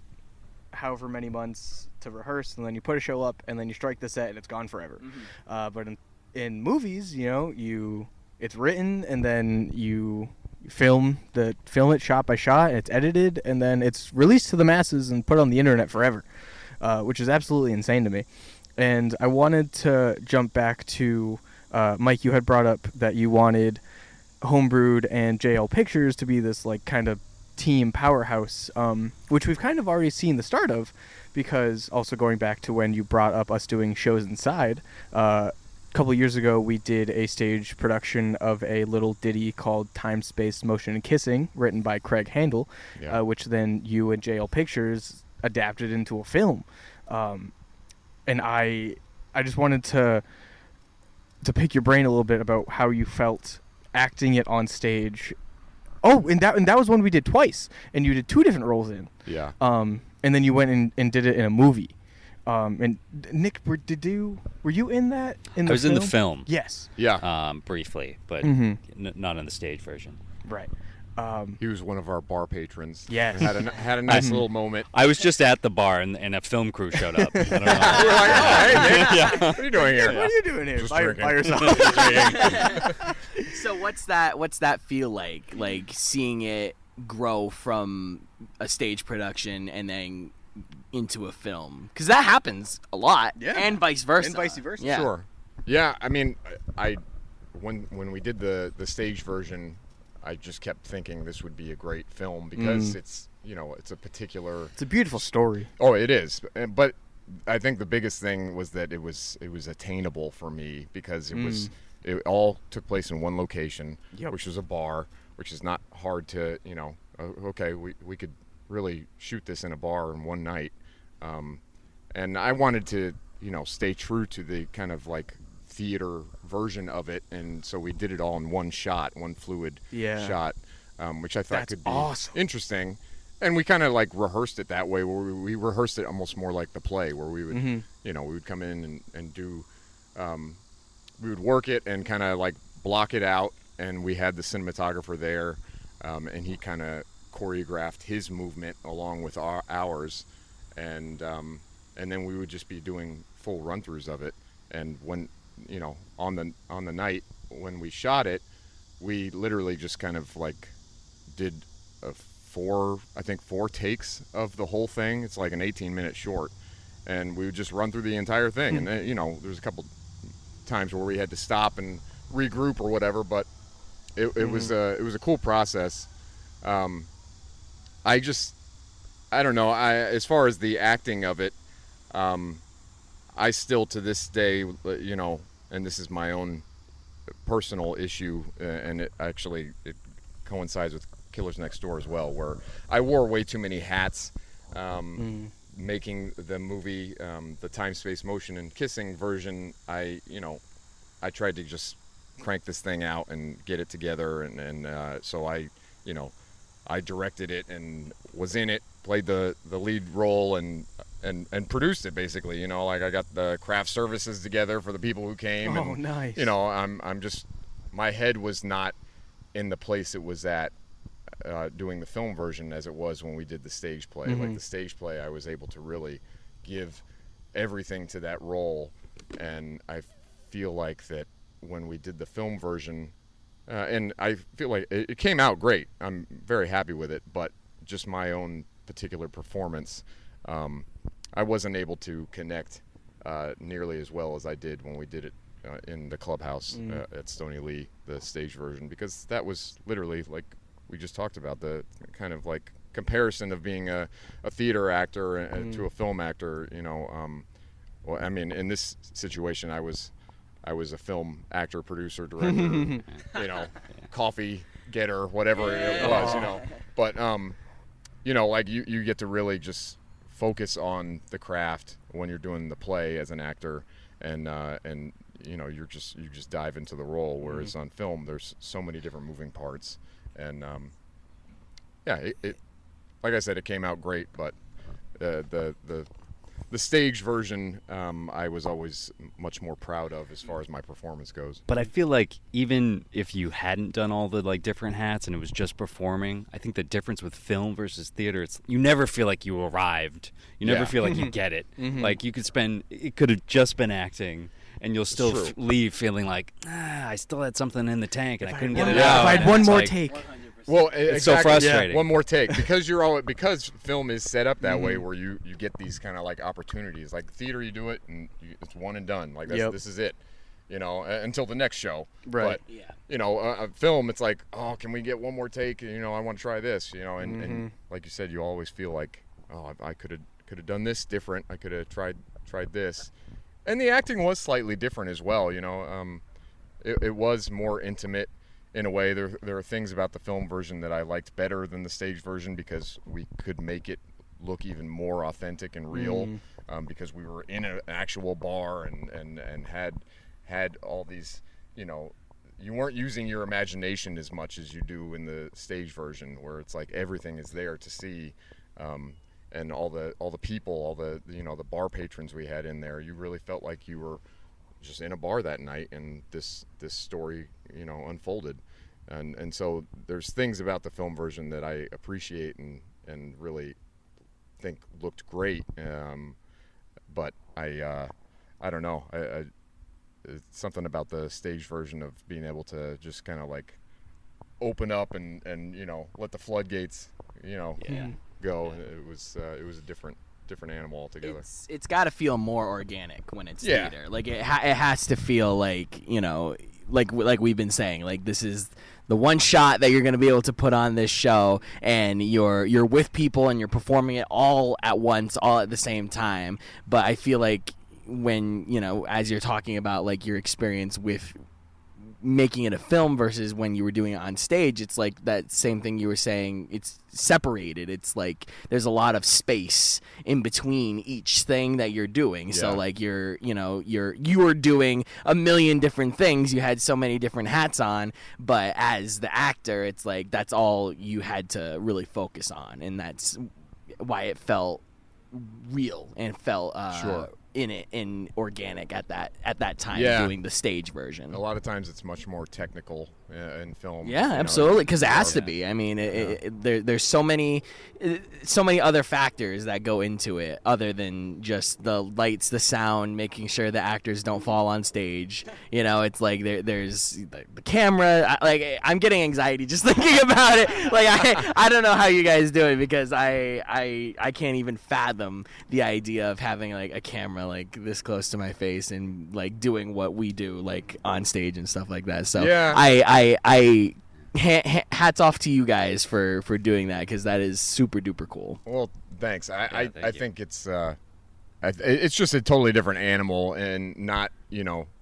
however many months to rehearse, and then you put a show up, and then you strike the set, and it's gone forever. But in movies, it's written, and then you film it shot by shot, and it's edited, and then it's released to the masses and put on the internet forever, which is absolutely insane to me. And I wanted to jump back to Mike. You had brought up that you wanted Homebrewed and JL Pictures to be this like kind of team powerhouse, which we've kind of already seen the start of, because also going back to when you brought up us doing shows inside, a couple of years ago we did a stage production of a little ditty called Time, Space, Motion, and Kissing, written by Craig Handel, which then you and JL Pictures adapted into a film. And I just wanted to pick your brain a little bit about how you felt acting it on stage. Oh, and that was one we did twice, and you did 2 different roles in. Yeah. And then you went and did it in a movie. And Nick, were you in that? I was in the film. Yes. Yeah. Briefly, but not in the stage version. Right. He was one of our bar patrons. Yes. Had a nice little moment. I was just at the bar, and a film crew showed up. I don't know. We were like, oh, hey, Nick. What are you doing here? What are you doing here? Just By drinking. yourself. So what's that feel like? Like seeing it grow from a stage production and then into a film? Because that happens a lot, and vice versa. Yeah. Sure. Yeah, I mean, when we did the stage version, I just kept thinking this would be a great film because it's a particular. It's a beautiful story. Oh, it is. But I think the biggest thing was that it was attainable for me because it all took place in one location, which was a bar, which is not hard to okay, we could really shoot this in a bar in one night, and I wanted to stay true to the kind of like theater version of it, and so we did it all in one shot, one fluid shot, which I thought could be awesome. Interesting. And we kind of like rehearsed it that way, where we rehearsed it almost more like the play, where we would we would come in and do we would work it and kind of like block it out, and we had the cinematographer there, and he kind of choreographed his movement along with ours, and then we would just be doing full run-throughs of it. And when on the night when we shot it, we literally just kind of like did four takes of the whole thing. It's like an 18-minute short, and we would just run through the entire thing. And then, there's a couple times where we had to stop and regroup or whatever, but it was a cool process. I don't know. As far as the acting of it, I still to this day, and this is my own personal issue, and it coincides with Killers Next Door as well, where I wore way too many hats making the movie, the Time, Space, Motion, and Kissing version. I tried to just crank this thing out and get it together, and so I directed it and was in it, played the lead role, and produced it basically. Like I got the craft services together for the people who came. Oh, nice. I'm just, my head was not in the place it was at doing the film version as it was when we did the stage play. Mm-hmm. Like the stage play, I was able to really give everything to that role, and I feel like that when we did the film version, and I feel like it came out great. I'm very happy with it, but just my own particular performance, I wasn't able to connect nearly as well as I did when we did it in the clubhouse at Stony Lee, the stage version, because that was literally, like we just talked about, the kind of like comparison of being a theater actor to a film actor. Well, I mean, in this situation, I was a film actor, producer, director, coffee getter, whatever it was, But like you get to really just focus on the craft when you're doing the play as an actor, and you just dive into the role. Whereas on film, there's so many different moving parts, and it like I said, it came out great. But the stage version, I was always much more proud of as far as my performance goes. But I feel like even if you hadn't done all the like different hats and it was just performing, I think the difference with film versus theater, it's you never feel like you arrived. You never feel like you get it. Like it could have just been acting, and you'll still leave feeling like, I still had something in the tank and I couldn't get it out. If I had one more take. Well, it's so frustrating. Yeah, one more take, because film is set up that way, where you get these kind of like opportunities. Like theater, you do it and it's one and done. Like this is it, until the next show. Right. But film, it's like, oh, can we get one more take? I want to try this. And like you said, you always feel like, oh, I could have done this different. I could have tried this, and the acting was slightly different as well. It was more intimate. In a way, there are things about the film version that I liked better than the stage version, because we could make it look even more authentic and real, because we were in an actual bar and had all these, you weren't using your imagination as much as you do in the stage version, where it's like everything is there to see, and all the people, all the the bar patrons we had in there, you really felt like you were just in a bar that night, and this story unfolded, and so there's things about the film version that I appreciate and really think looked great, but I don't know, it's something about the stage version of being able to just kind of like open up and let the floodgates go. It was a different animal altogether. It's got to feel more organic when it's theater. Like it has to feel like, like we've been saying, like this is the one shot that you're going to be able to put on this show, and you're with people and you're performing it all at once, all at the same time. But I feel like when, as you're talking about like your experience with making it a film versus when you were doing it on stage, it's like that same thing you were saying, it's separated. It's like there's a lot of space in between each thing that you're doing. So like you were doing a million different things, you had so many different hats on, but as the actor, it's like that's all you had to really focus on, and that's why it felt real and felt in organic at that time, doing the stage version. A lot of times it's much more technical in film. Yeah, absolutely, because it has to be. I mean, there's so many other factors that go into it other than just the lights, the sound, making sure the actors don't fall on stage. It's like there's the camera. I'm getting anxiety just thinking about it. Like I don't know how you guys do it, because I can't even fathom the idea of having like a camera like this close to my face and like doing what we do like on stage and stuff like that. So I hats off to you guys for doing that, because that is super duper cool. Well, thanks. I thank you. think it's just a totally different animal, and not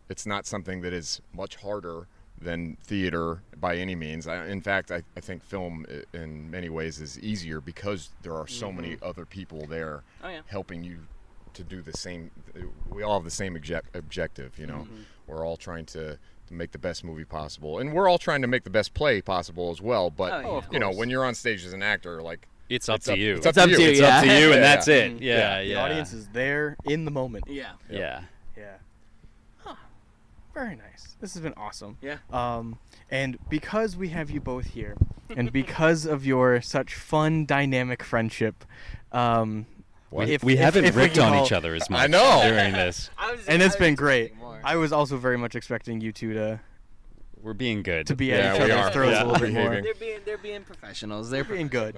it's not something that is much harder than theater by any means. In fact, I think film in many ways is easier, because there are so many other people there helping you to do the same. We all have the same objective. We're all trying to make the best movie possible, and we're all trying to make the best play possible as well. But when you're on stage as an actor, like it's up to you. It's up to you. It's up to you, and that's it. Yeah. The audience is there in the moment. Yeah. Huh. Very nice. This has been awesome. Yeah. And because we have you both here, and because of your such fun, dynamic friendship, we haven't ripped on each other as much I know. during this. and it's been great. I was also very much expecting you two to We're being good. be Yeah, at each we other's are. throats Yeah. a little bit more. Behaving. They're being professionals. They're Being good,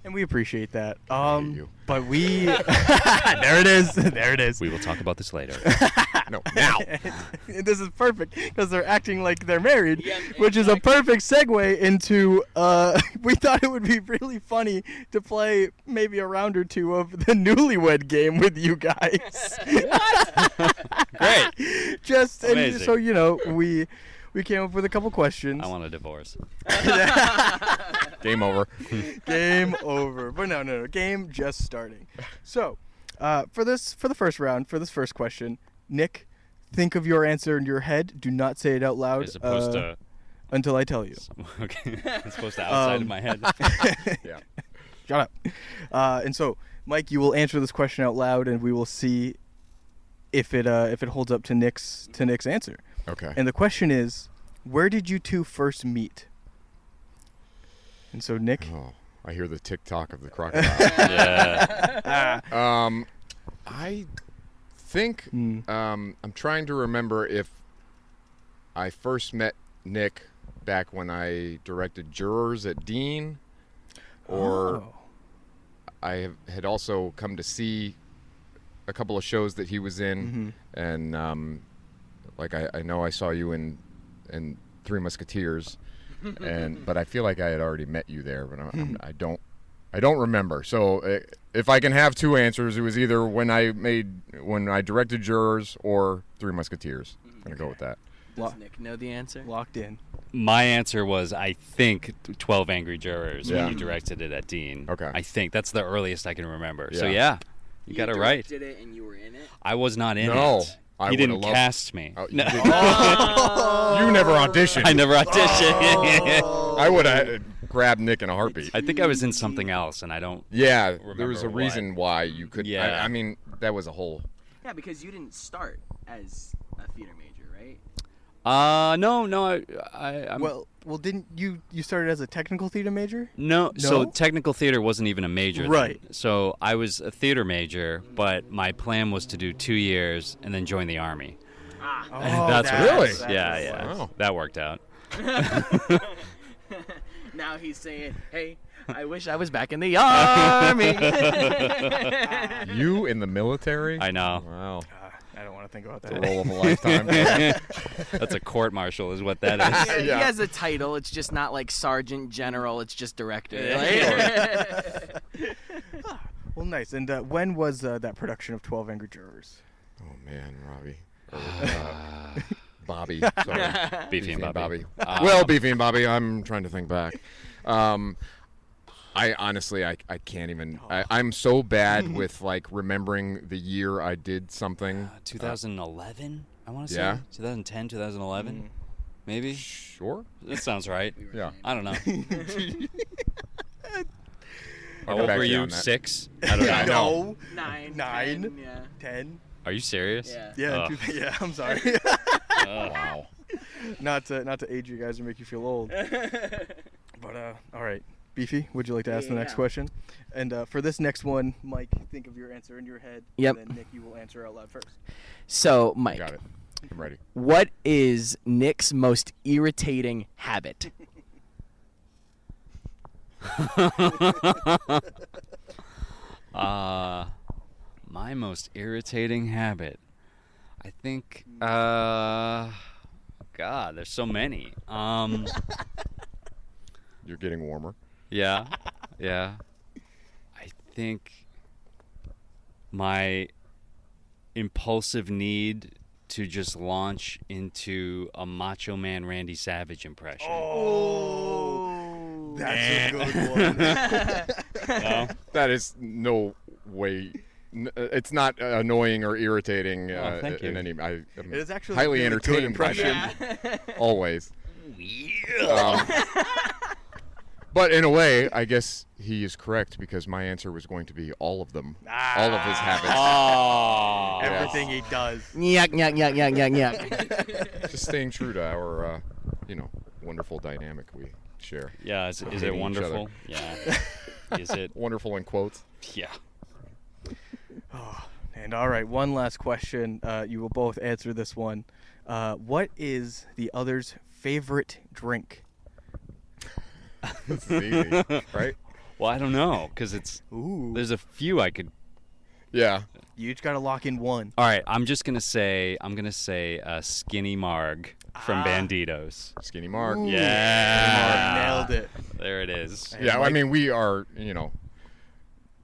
and we appreciate that. you. But we there it is. There it is. We will talk about this later. No, now. This is perfect because they're acting like they're married, Yeah, which is a exactly. perfect segue into. We thought it would be really funny to play maybe a round or two of the Newlywed Game with you guys. Great. Just and Amazing. so we came up with a couple questions. I want a divorce. Game over. Game over. But no. Game just starting. So, for the first round, for this first question, Nick, think of your answer in your head. Do not say it out loud. As opposed to. Until I tell you. Okay. As opposed to outside of my head. Yeah. Shut up. And so, Mike, you will answer this question out loud, and we will see if it holds up to Nick's answer. Okay. And the question is, where did you two first meet? And so, Nick. Oh, I hear the tick-tock of the crocodile. Yeah. I think I'm trying to remember if I first met Nick back when I directed Jurors at Dean, or Oh. I had also come to see a couple of shows that he was in, and like I know I saw you in Three Musketeers, but I feel like I had already met you there, but I don't remember. So if I can have two answers, it was either when I directed Jurors or Three Musketeers. I'm gonna go with that. Does Nick know the answer? Locked in. My answer was, I think, 12 Angry Jurors Yeah. when you directed it at Dean. Okay. I think that's the earliest I can remember. So, Yeah. yeah, you got it right. Did it and you were in it? I was not in No, it. I He didn't would've loved- cast me. Oh, you, No. did- you never auditioned. I never auditioned. I would have grabbed Nick in a heartbeat. I think I was in something else, and I don't. Yeah, remember there was a what. reason why you could. Yeah. I mean, that was a whole. Yeah, because you didn't start as a theater major, right? No. I'm, Well, didn't you started as a technical theater major? No, so No? technical theater wasn't even a major. Right. Then. So I was a theater major, but my plan was to do 2 years and then join the army. Oh, That's what Really? it was. Yeah. Wow. That worked out. Now he's saying, "Hey, I wish I was back in the army." You in the military? I know. Wow. I don't want to think about The that. role of a lifetime. That's a court martial, is what that is. He Yeah. has a title. It's just not like sergeant general. It's just director. Yeah, right? Well, nice. And when was that production of 12 Angry Jurors? Oh man, Robbie. Or, Bobby. Sorry. Beefy and Bobby. Well, Beefy and Bobby. I'm trying to think back. I honestly, I can't even. I'm so bad with like remembering the year I did something. 2011, I want to say. Yeah. 2010, 2011, maybe. Sure. That sounds right. Yeah. I don't know. I'll How get old back were to you you? on that. 6? I don't know. No. 9. 9? 10, yeah. 10? Are you serious? Yeah. Yeah. Ugh. Yeah. I'm sorry. Wow. not to age you guys or make you feel old. But all right, Beefy, would you like to ask the next Yeah. question? And for this next one, Mike, think of your answer in your head. Yep. And then Nick, you will answer out loud first. So, Mike, Got it. I'm ready. what is Nick's most irritating habit? My most irritating habit. I think. God, there's so many. You're getting warmer. Yeah. I think my impulsive need to just launch into a Macho Man Randy Savage impression. Oh, that's a good one. No? That is no way. It's not annoying or irritating thank in you. any. I'm It is actually highly a really good entertained by impression. it. Always. But in a way, I guess he is correct because my answer was going to be all of them. All of his habits. Oh. Every everything he does. Yuck, yuck, yuck, yuck, yuck, yuck. Just staying true to our, wonderful dynamic we share. Yeah, is it Hating each wonderful? Yeah. Is it? Wonderful in quotes. Yeah. Oh, and all right, one last question. You will both answer this one. What is the other's favorite drink? This is easy, right? Well, I don't know, because there's a few I could. Yeah. You each got to lock in one. All right, I'm gonna say Skinny Marg from Banditos. Skinny Mark. Ooh. Yeah. Nailed it. There it is. Yeah, I mean, we are,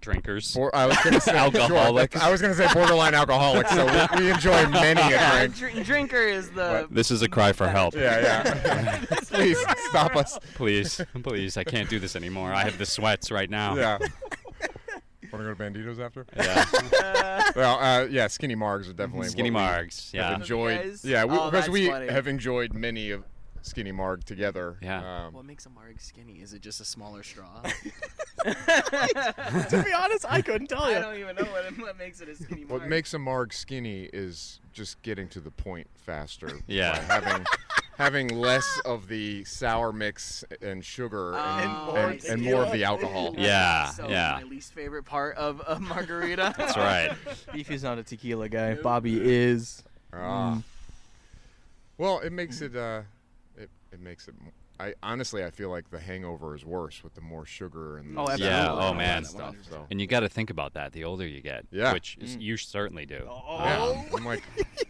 Drinkers. I was going to say Alcoholics. Sure, I was going to say borderline alcoholics, so we enjoy many a drink. Drinker is the. This is a cry for help. Yeah. Please stop us. Please, I can't do this anymore. I have the sweats right now. Yeah. Want to go to Banditos after? Yeah. Well, Skinny Margs are definitely Skinny what we Margs. Yeah. have enjoyed. Guys? Yeah, Oh, because that's we funny. have enjoyed many of Skinny Marg together. Yeah. What makes a marg skinny? Is it just a smaller straw? To be honest, I couldn't tell I you. don't even know what makes it a skinny marg. What makes a Marg skinny is just getting to the point faster. Yeah. By having less of the sour mix and sugar and more of the alcohol. Yeah, So yeah. my least favorite part of a margarita. That's right. Beefy's not a tequila guy. Bobby is. Well, it makes it. It makes it. I feel like the hangover is worse with the more sugar and Oh, absolutely. Yeah. all Oh that man. stuff. So. And you got to think about that. The older you get, Yeah. which is, you certainly do. Yeah, I'm like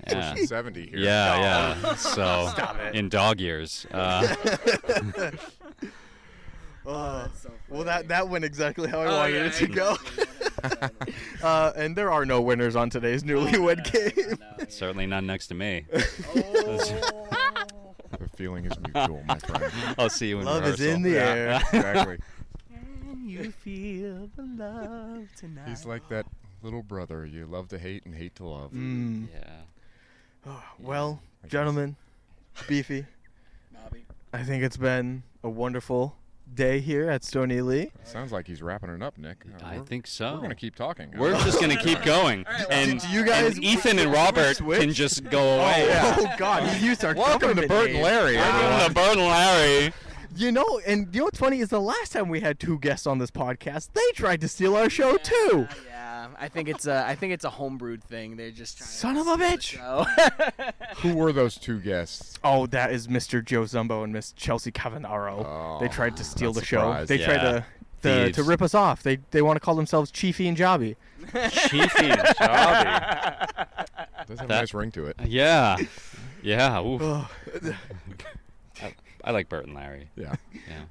Yeah. pushing 70 here. Yeah. So Stop it. in dog years. Oh, so well, funny. that went exactly how I wanted it to go. And there are no winners on today's Newlywed Game. Certainly not next to me. The feeling is mutual, my friend. I'll see you in Love is rehearsal. in the Yeah, air. exactly. Can you feel the love tonight? He's like that little brother you love to hate and hate to love. Mm. Yeah. Oh, well, gentlemen, Beefy, Bobby. I think it's been a wonderful day here at Stony Lee. Sounds like he's wrapping it up, Nick. I think so. We're gonna keep talking. We're just gonna keep going, and Do you guys- and Ethan and Robert switch? can just go away. Oh, God, you used our Welcome to government Bert and name. Larry. Welcome everyone. to Bert and Larry. You know what's funny is the last time we had two guests on this podcast, they tried to steal our show too. Yeah, I think it's a homebrewed thing. They're just trying Son to of a steal bitch. the show. Who were those two guests? Oh, that is Mr. Joe Zumbo and Miss Chelsea Cavanaro. Oh, They tried to steal not the show. surprised. They tried Yeah. to Thieves. rip us off. They want to call themselves Chiefy and Jobby. Chiefy and Jobby. Does have a That- nice ring to it. Yeah. Yeah. Oof. Oh, I like Bert and Larry. Yeah,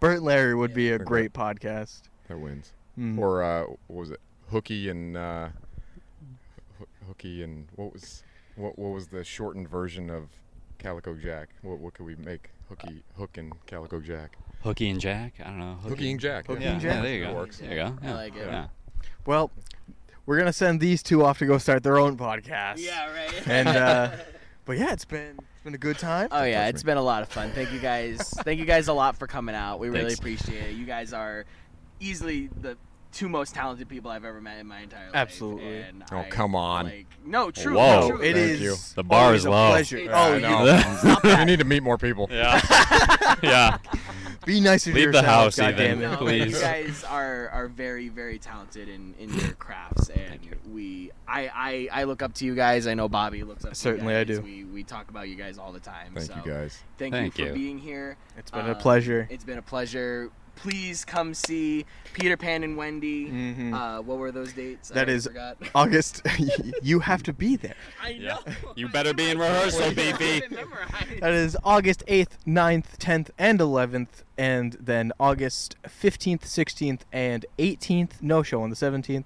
Bert and Larry would be a Okay. great podcast. that wins. Mm. Or what was it? Hooky and what was the shortened version of Calico Jack? What could we make? Hook and Calico Jack. Hooky and Jack. I don't know. Hooky and Jack. Hooky yeah. and Jack? Yeah, there you That go. works. There you go. Yeah. I like it. Yeah. Well, we're gonna send these two off to go start their own podcast. Yeah, right. And but yeah, it's been a good time. Oh yeah, Trust it's me. been a lot of fun. Thank you guys. Thank you guys a lot for coming out. We really Thanks. appreciate it. You guys are easily the two most talented people I've ever met in my entire life. Absolutely. And Oh, I, come on. Like, no, truly. Whoa. truly. It Thank is you. The bar always is a low. pleasure. Yeah, Oh, I you know. We need to meet more people. Yeah. Yeah. be nicer to Leave the yourselves, house, goddammit. Ethan. No, Please. You guys are very, very talented in your crafts, and I look up to you guys. I know Bobby looks up to Certainly you I guys. do. We talk about you guys all the time. Thank so you guys. Thank Thank you for you. being here. It's been a pleasure. It's been a pleasure. Please come see Peter Pan and Wendy. Mhm. What were those dates? That I is forgot. August. You have to be there. I Yeah. know. You better be in rehearsal, baby. That is August 8th, 9th, 10th, and 11th, and then August 15th, 16th, and 18th. No show on the 17th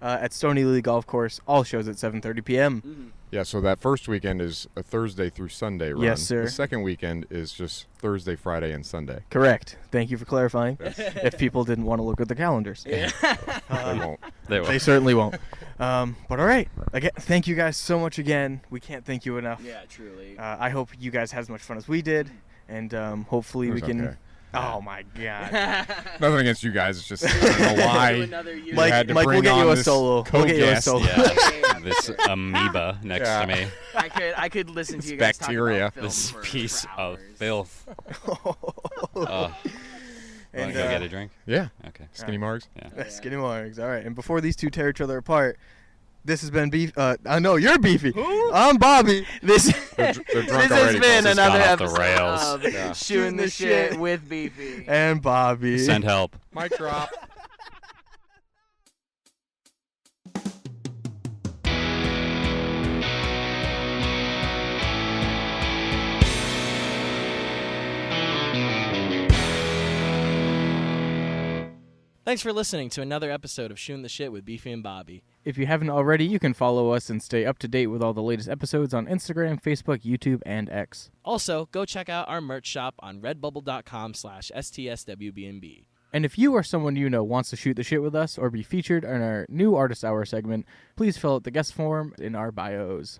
at Stony Lee Golf Course. All shows at 7:30 p.m. Yeah, so that first weekend is a Thursday through Sunday run. Yes, sir. The second weekend is just Thursday, Friday, and Sunday. Correct. Thank you for clarifying. If people didn't want to look at the calendars, They won't. There we they certainly won't. But all right. Again, thank you guys so much again. We can't thank you enough. Yeah, truly. I hope you guys had as much fun as we did, and hopefully It we was can okay. Oh my God. Nothing against you guys. It's just I don't know why Another year. you had to Mike, bring we'll get on you a this solo. We'll get you a co-guest. solo. Yeah, this amoeba next Yeah. to me. I could listen to It's you guys bacteria. talk about film This for piece of hours. filth. Want And, to go get a drink? Yeah. Okay. Skinny Margs. Yeah. Skinny Margs. All right. And before these two tear each other apart, this has been Beef. I know you're Beefy. I'm Bobby. This They're drunk this has already, been folks. It's gone another off the episode rails. of Yeah. Shooting the Shit with Beefy. And Bobby. Send help. Mic drop. Thanks for listening to another episode of Shooting the Shit with Beefy and Bobby. If you haven't already, you can follow us and stay up to date with all the latest episodes on Instagram, Facebook, YouTube, and X. Also, go check out our merch shop on redbubble.com/STSWBnB. And if you or someone you know wants to shoot the shit with us or be featured in our new Artist Hour segment, please fill out the guest form in our bios.